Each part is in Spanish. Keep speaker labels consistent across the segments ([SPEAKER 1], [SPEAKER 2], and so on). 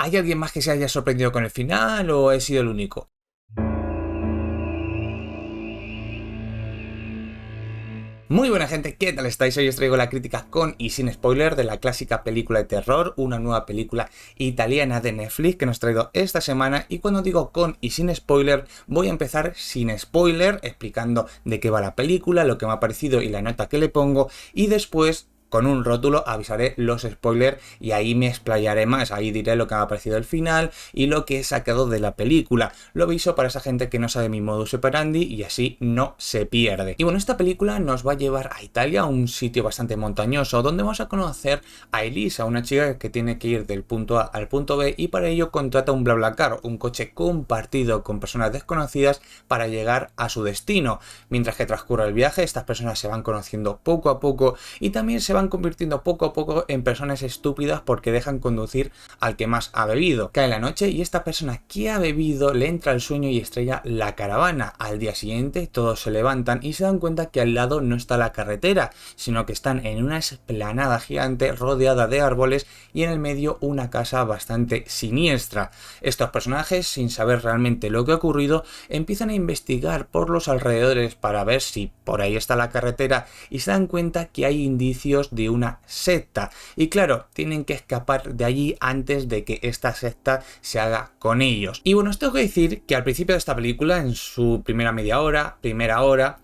[SPEAKER 1] ¿Hay alguien más que se haya sorprendido con el final o he sido el único? Muy buena gente, ¿qué tal estáis? Hoy os traigo la crítica con y sin spoiler de la clásica película de terror, una nueva película italiana de Netflix que nos traigo esta semana. Y cuando digo con y sin spoiler, voy a empezar sin spoiler, explicando de qué va la película, lo que me ha parecido y la nota que le pongo, y después con un rótulo avisaré los spoilers y ahí me explayaré más, ahí diré lo que me ha parecido el final y lo que he sacado de la película. Lo aviso para esa gente que no sabe mi modus operandi y así no se pierde. Y bueno, esta película nos va a llevar a Italia, a un sitio bastante montañoso, donde vamos a conocer a Elisa, una chica que tiene que ir del punto A al punto B y para ello contrata un BlaBlaCar, un coche compartido con personas desconocidas para llegar a su destino. Mientras que transcurre el viaje, estas personas se van conociendo poco a poco y también se van convirtiendo poco a poco en personas estúpidas porque dejan conducir al que más ha bebido. Cae la noche y esta persona que ha bebido le entra el sueño y estrella la caravana. Al día siguiente todos se levantan y se dan cuenta que al lado no está la carretera, sino que están en una explanada gigante rodeada de árboles y en el medio una casa bastante siniestra. Estos personajes, sin saber realmente lo que ha ocurrido, empiezan a investigar por los alrededores para ver si por ahí está la carretera y se dan cuenta que hay indicios de una secta y claro, tienen que escapar de allí antes de que esta secta se haga con ellos. Y bueno, os tengo que decir que al principio de esta película, en su primera media hora, primera hora,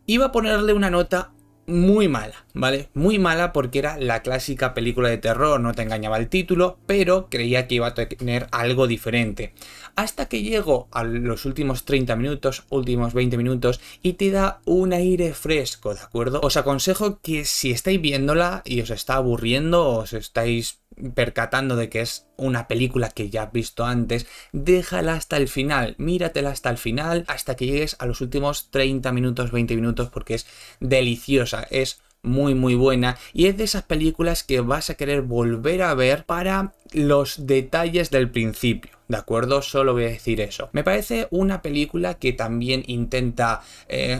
[SPEAKER 1] iba a ponerle una nota muy mala, ¿vale? Muy mala porque era la clásica película de terror, no te engañaba el título, pero creía que iba a tener algo diferente. Hasta que llego a los últimos 30 minutos, últimos 20 minutos y te da un aire fresco, ¿de acuerdo? Os aconsejo que si estáis viéndola y os está aburriendo, os estáis percatando de que es una película que ya has visto antes, déjala hasta el final, míratela hasta el final, hasta que llegues a los últimos 30 minutos, 20 minutos, porque es deliciosa, es muy buena y es de esas películas que vas a querer volver a ver para los detalles del principio. ¿De acuerdo? Solo voy a decir eso. Me parece una película que también intenta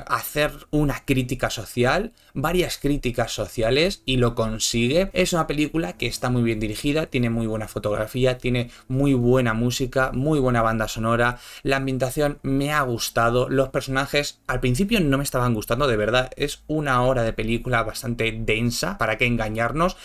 [SPEAKER 1] hacer una crítica social, varias críticas sociales y lo consigue. Es una película que está muy bien dirigida, tiene muy buena fotografía, tiene muy buena música, muy buena banda sonora, la ambientación me ha gustado, los personajes al principio no me estaban gustando, de verdad, es una hora de película bastante densa, para qué engañarnos.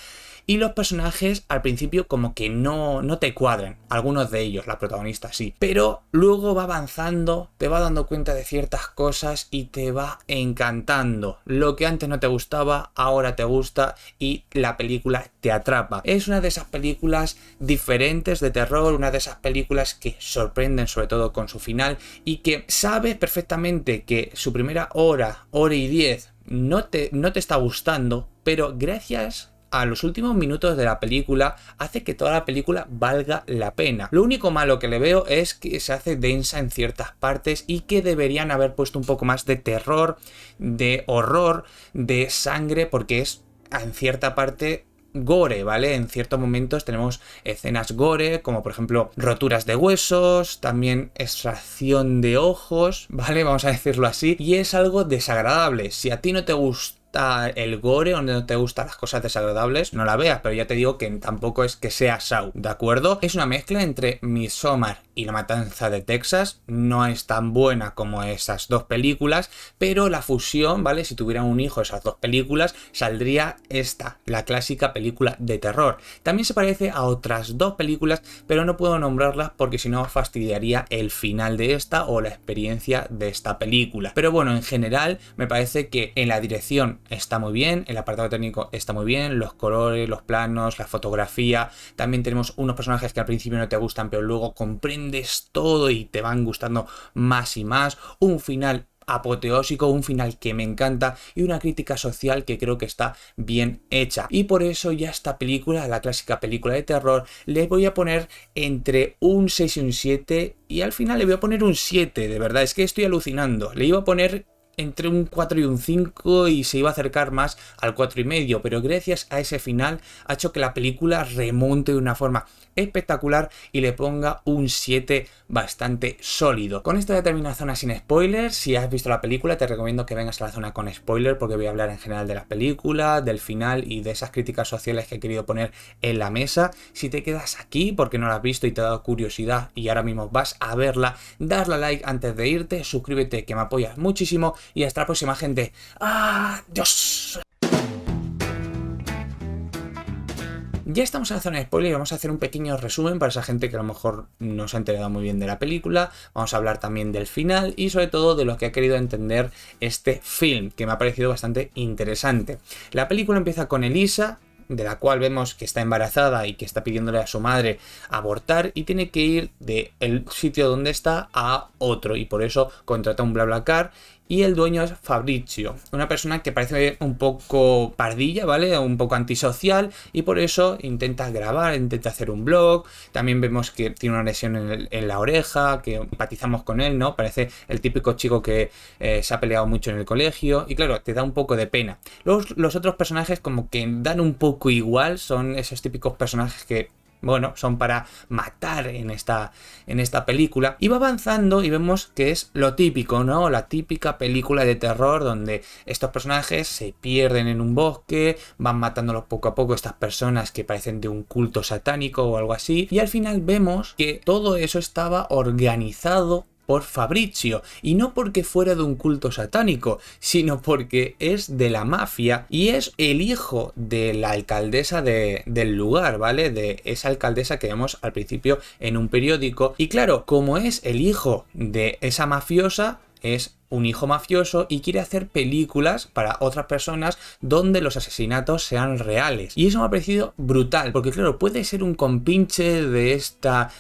[SPEAKER 1] Y los personajes al principio como que no te cuadran, algunos de ellos, la protagonista sí, pero luego va avanzando, te va dando cuenta de ciertas cosas y te va encantando. Lo que antes no te gustaba, ahora te gusta y la película te atrapa. Es una de esas películas diferentes de terror, una de esas películas que sorprenden sobre todo con su final y que sabes perfectamente que su primera hora, hora y 10 no te está gustando, pero gracias a los últimos minutos de la película hace que toda la película valga la pena. Lo único malo que le veo es que se hace densa en ciertas partes y que deberían haber puesto un poco más de terror, de horror, de sangre, porque es en cierta parte gore, ¿vale? En ciertos momentos tenemos escenas gore, como por ejemplo roturas de huesos, también extracción de ojos, ¿vale? Vamos a decirlo así, y es algo desagradable. Si a ti no te gusta el gore o no te gustan las cosas desagradables, no la veas, pero ya te digo que tampoco es que sea Saw, ¿de acuerdo? Es una mezcla entre Midsommar y La Matanza de Texas, no es tan buena como esas dos películas, pero la fusión, ¿vale? Si tuvieran un hijo esas dos películas, saldría esta, la clásica película de terror. También se parece a otras dos películas, pero no puedo nombrarlas porque si no fastidiaría el final de esta o la experiencia de esta película. Pero bueno, en general me parece que en la dirección está muy bien, el apartado técnico está muy bien, los colores, los planos, la fotografía, también tenemos unos personajes que al principio no te gustan pero luego comprendes todo y te van gustando más y más, un final apoteósico, un final que me encanta y una crítica social que creo que está bien hecha. Y por eso ya esta película, la clásica película de terror, le voy a poner entre un 6 y un 7 y al final le voy a poner un 7, de verdad, es que estoy alucinando. Le iba a poner entre un 4 y un 5 y se iba a acercar más al 4,5, pero gracias a ese final ha hecho que la película remonte de una forma espectacular y le ponga un 7 bastante sólido. Con esto ya termino la zona sin spoilers. Si has visto la película te recomiendo que vengas a la zona con spoiler, porque voy a hablar en general de la película, del final y de esas críticas sociales que he querido poner en la mesa. Si te quedas aquí porque no la has visto y te ha dado curiosidad y ahora mismo vas a verla, darle a like antes de irte, suscríbete que me apoyas muchísimo y hasta la próxima, gente. ¡Adiós! Ya estamos en la zona de spoiler y vamos a hacer un pequeño resumen para esa gente que a lo mejor no se ha enterado muy bien de la película. Vamos a hablar también del final y sobre todo de lo que ha querido entender este film, que me ha parecido bastante interesante. La película empieza con Elisa, de la cual vemos que está embarazada y que está pidiéndole a su madre abortar y tiene que ir del sitio donde está a otro y por eso contrata un BlaBlaCar. Y el dueño es Fabrizio, una persona que parece un poco pardilla, ¿vale? Un poco antisocial y por eso intenta grabar, intenta hacer un blog. También vemos que tiene una lesión en la oreja, que empatizamos con él, ¿no? Parece el típico chico que se ha peleado mucho en el colegio y claro, te da un poco de pena. Los otros personajes como que dan un poco igual, son esos típicos personajes que, bueno, son para matar en esta película. Y va avanzando y vemos que es lo típico, ¿no? La típica película de terror donde estos personajes se pierden en un bosque, van matándolos poco a poco estas personas que parecen de un culto satánico o algo así. Y al final vemos que todo eso estaba organizado por Fabrizio, y no porque fuera de un culto satánico, sino porque es de la mafia y es el hijo de la alcaldesa del lugar, ¿vale? De esa alcaldesa que vemos al principio en un periódico. Y claro, como es el hijo de esa mafiosa, es un hijo mafioso y quiere hacer películas para otras personas donde los asesinatos sean reales. Y eso me ha parecido brutal, porque claro, puede ser un compinche de esta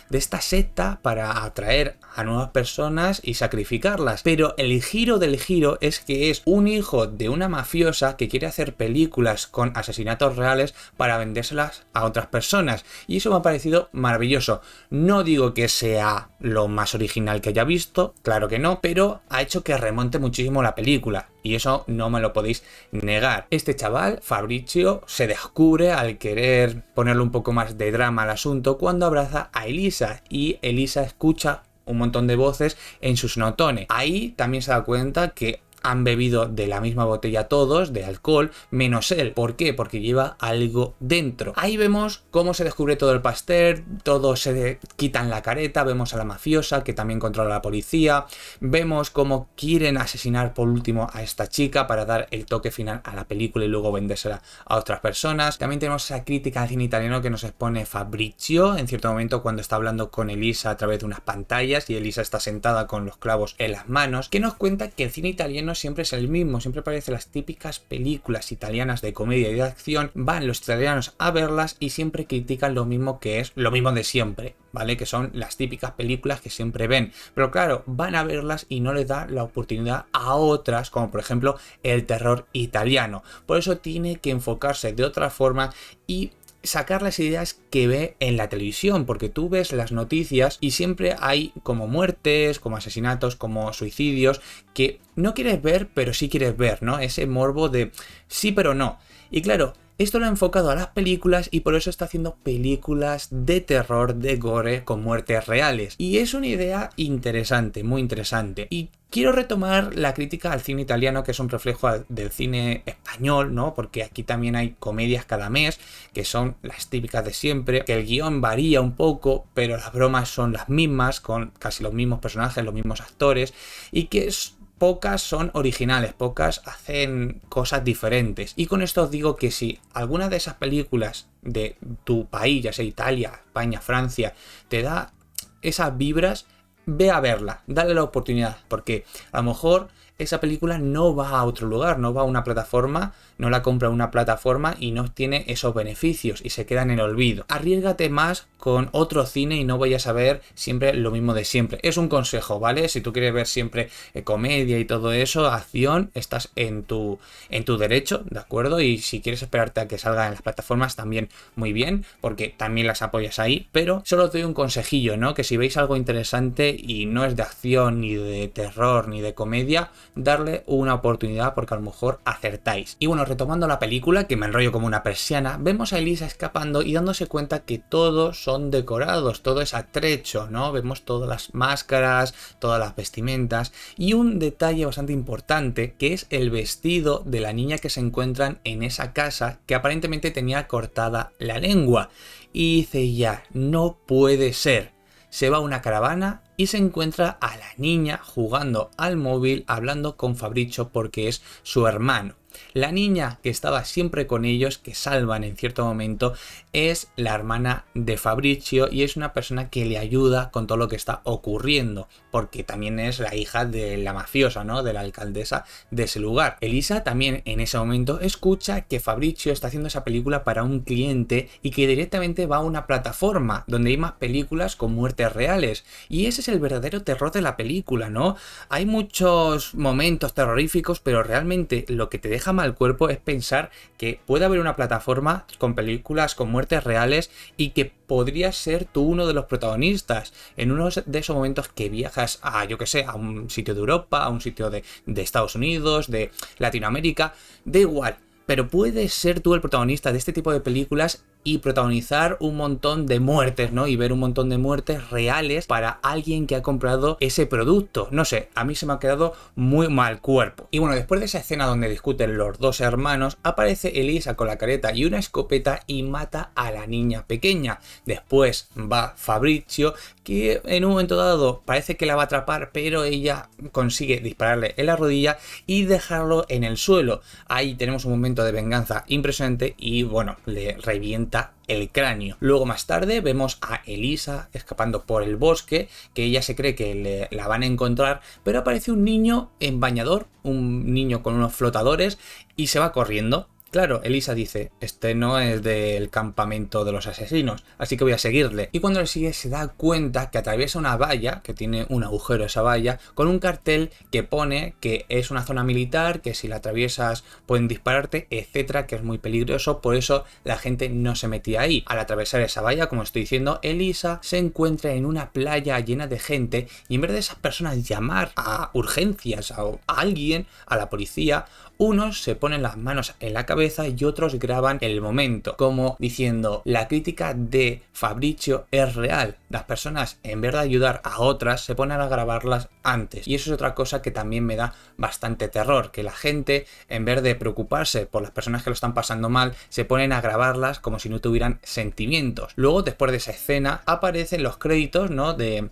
[SPEAKER 1] secta para atraer a nuevas personas y sacrificarlas. Pero el giro del giro es que es un hijo de una mafiosa que quiere hacer películas con asesinatos reales para vendérselas a otras personas. Y eso me ha parecido maravilloso. No digo que sea lo más original que haya visto, claro que no, pero ha hecho que remonte muchísimo la película y eso no me lo podéis negar. Este chaval, Fabrizio, se descubre al querer ponerle un poco más de drama al asunto cuando abraza a Elisa y Elisa escucha un montón de voces en sus notones. Ahí también se da cuenta que han bebido de la misma botella todos, de alcohol, menos él. ¿Por qué? Porque lleva algo dentro. Ahí vemos cómo se descubre todo el pastel, todos se quitan la careta, vemos a la mafiosa que también controla a la policía, vemos cómo quieren asesinar por último a esta chica para dar el toque final a la película y luego vendérsela a otras personas. También tenemos esa crítica al cine italiano que nos expone Fabrizio en cierto momento cuando está hablando con Elisa a través de unas pantallas y Elisa está sentada con los clavos en las manos, que nos cuenta que el cine italiano siempre es el mismo, siempre parece las típicas películas italianas de comedia y de acción, van los italianos a verlas y siempre critican lo mismo, que es lo mismo de siempre, ¿vale? Que son las típicas películas que siempre ven, pero claro, van a verlas y no les da la oportunidad a otras, como por ejemplo el terror italiano. Por eso tiene que enfocarse de otra forma y sacar las ideas que ve en la televisión, porque tú ves las noticias y siempre hay como muertes, como asesinatos, como suicidios que no quieres ver, pero sí quieres ver, ¿no? Ese morbo de sí pero no. Y claro, esto lo ha enfocado a las películas y por eso está haciendo películas de terror, de gore, con muertes reales. Y es una idea interesante, muy interesante. Y quiero retomar la crítica al cine italiano, que es un reflejo del cine español, ¿no? Porque aquí también hay comedias cada mes, que son las típicas de siempre, que el guión varía un poco, pero las bromas son las mismas, con casi los mismos personajes, los mismos actores, y que pocas son originales, pocas hacen cosas diferentes. Y con esto os digo que si alguna de esas películas de tu país, ya sea Italia, España, Francia, te da esas vibras, ve a verla, dale la oportunidad, porque a lo mejor esa película no va a otro lugar, no va a una plataforma, no la compra una plataforma y no obtiene esos beneficios y se queda en el olvido. Arriésgate más con otro cine y no vayas a ver siempre lo mismo de siempre. Es un consejo, ¿vale? Si tú quieres ver siempre comedia y todo eso, acción, estás en tu derecho, ¿de acuerdo? Y si quieres esperarte a que salga en las plataformas también muy bien, porque también las apoyas ahí, pero solo te doy un consejillo, ¿no? Que si veis algo interesante y no es de acción, ni de terror, ni de comedia, darle una oportunidad porque a lo mejor acertáis. Y bueno, retomando la película, que me enrollo como una persiana, vemos a Elisa escapando y dándose cuenta que todos son decorados, todo es atrecho, ¿no? Vemos todas las máscaras, todas las vestimentas y un detalle bastante importante que es el vestido de la niña que se encuentran en esa casa que aparentemente tenía cortada la lengua. Y dice ya, no puede ser. Se va a una caravana y se encuentra a la niña jugando al móvil, hablando con Fabricio porque es su hermano. La niña que estaba siempre con ellos, que salvan en cierto momento, es la hermana de Fabricio y es una persona que le ayuda con todo lo que está ocurriendo, porque también es la hija de la mafiosa, ¿no? De la alcaldesa de ese lugar. Elisa también en ese momento escucha que Fabricio está haciendo esa película para un cliente y que directamente va a una plataforma donde hay más películas con muertes reales. Y ese es el verdadero terror de la película, ¿no? Hay muchos momentos terroríficos, pero realmente lo que te deja mal cuerpo es pensar que puede haber una plataforma con películas con muertes reales y que podría ser tú uno de los protagonistas en uno de esos momentos que viajas a, yo que sé, a un sitio de Europa, a un sitio de Estados Unidos, de Latinoamérica, da igual. Pero puedes ser tú el protagonista de este tipo de películas y protagonizar un montón de muertes, ¿no? Y ver un montón de muertes reales para alguien que ha comprado ese producto. No sé, a mí se me ha quedado muy mal cuerpo. Y bueno, después de esa escena donde discuten los dos hermanos, aparece Elisa con la careta y una escopeta y mata a la niña pequeña. Después va Fabricio, que en un momento dado parece que la va a atrapar, pero ella consigue dispararle en la rodilla y dejarlo en el suelo. Ahí tenemos un momento de venganza impresionante y bueno, le revienta el cráneo. Luego más tarde vemos a Elisa escapando por el bosque, que ella se cree que la van a encontrar, pero aparece un niño en bañador, un niño con unos flotadores y se va corriendo. Claro, Elisa dice, este no es del campamento de los asesinos, así que voy a seguirle. Y cuando le sigue se da cuenta que atraviesa una valla, que tiene un agujero esa valla, con un cartel que pone que es una zona militar, que si la atraviesas pueden dispararte, etcétera, que es muy peligroso, por eso la gente no se metía ahí. Al atravesar esa valla, como estoy diciendo, Elisa se encuentra en una playa llena de gente y en vez de esas personas llamar a urgencias, a alguien, a la policía, unos se ponen las manos en la cabeza y otros graban el momento, como diciendo, la crítica de Fabricio es real. Las personas, en vez de ayudar a otras, se ponen a grabarlas antes. Y eso es otra cosa que también me da bastante terror, que la gente, en vez de preocuparse por las personas que lo están pasando mal, se ponen a grabarlas como si no tuvieran sentimientos. Luego, después de esa escena, aparecen los créditos, ¿no? de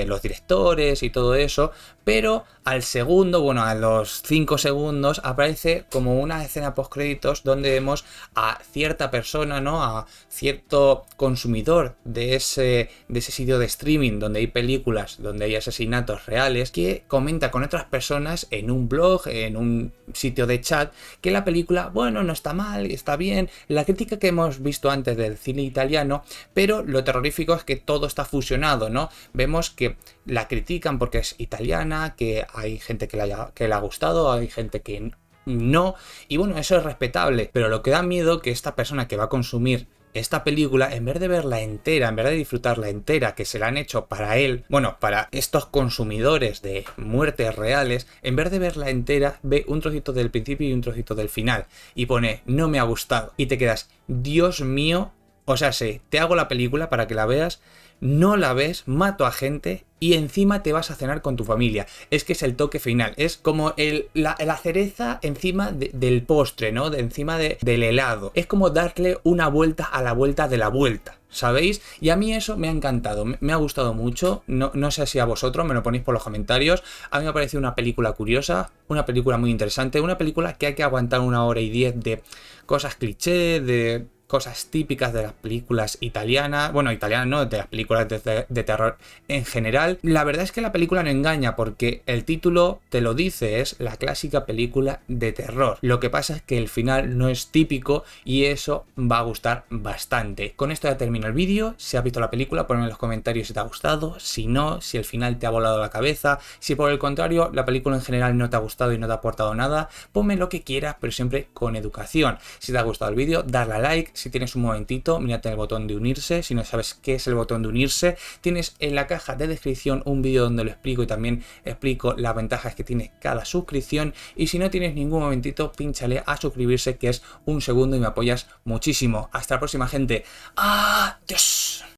[SPEAKER 1] los directores y todo eso, pero al segundo, bueno, a los 5 segundos, aparece como una escena post créditos donde vemos a cierta persona, ¿no? A cierto consumidor de ese sitio de streaming donde hay películas, donde hay asesinatos reales, que comenta con otras personas en un blog, en un sitio de chat, que la película, bueno, no está mal, está bien, la crítica que hemos visto antes del cine italiano, pero lo terrorífico es que todo está fusionado, ¿no? Vemos que la critican porque es italiana, que hay gente que le ha gustado, hay gente que no, y bueno, eso es respetable, pero lo que da miedo que esta persona que va a consumir esta película, en vez de verla entera, en vez de disfrutarla entera, que se la han hecho para él, bueno, para estos consumidores de muertes reales, en vez de verla entera, ve un trocito del principio y un trocito del final, y pone, no me ha gustado, y te quedas, Dios mío, o sea, sí, te hago la película para que la veas, no la ves, mato a gente y encima te vas a cenar con tu familia. Es que es el toque final, es como la cereza encima del postre, ¿no? Encima del helado. Es como darle una vuelta a la vuelta de la vuelta, ¿sabéis? Y a mí eso me ha encantado, me ha gustado mucho, no sé si a vosotros, me lo ponéis por los comentarios. A mí me ha parecido una película curiosa, una película muy interesante, una película que hay que aguantar 1 hora y 10 de cosas cliché, de cosas típicas de las películas italianas, bueno, italianas no, de las películas de terror en general. La verdad es que la película no engaña porque el título te lo dice, es la clásica película de terror. Lo que pasa es que el final no es típico y eso va a gustar bastante. Con esto ya termino el vídeo. Si has visto la película, ponme en los comentarios si te ha gustado, si no, si el final te ha volado la cabeza, si por el contrario la película en general no te ha gustado y no te ha aportado nada, ponme lo que quieras, pero siempre con educación. Si te ha gustado el vídeo, darle a like. Si tienes un momentito, mírate el botón de unirse. Si no sabes qué es el botón de unirse, tienes en la caja de descripción un vídeo donde lo explico y también explico las ventajas que tiene cada suscripción. Y si no tienes ningún momentito, pínchale a suscribirse, que es un segundo y me apoyas muchísimo. Hasta la próxima, gente. Adiós.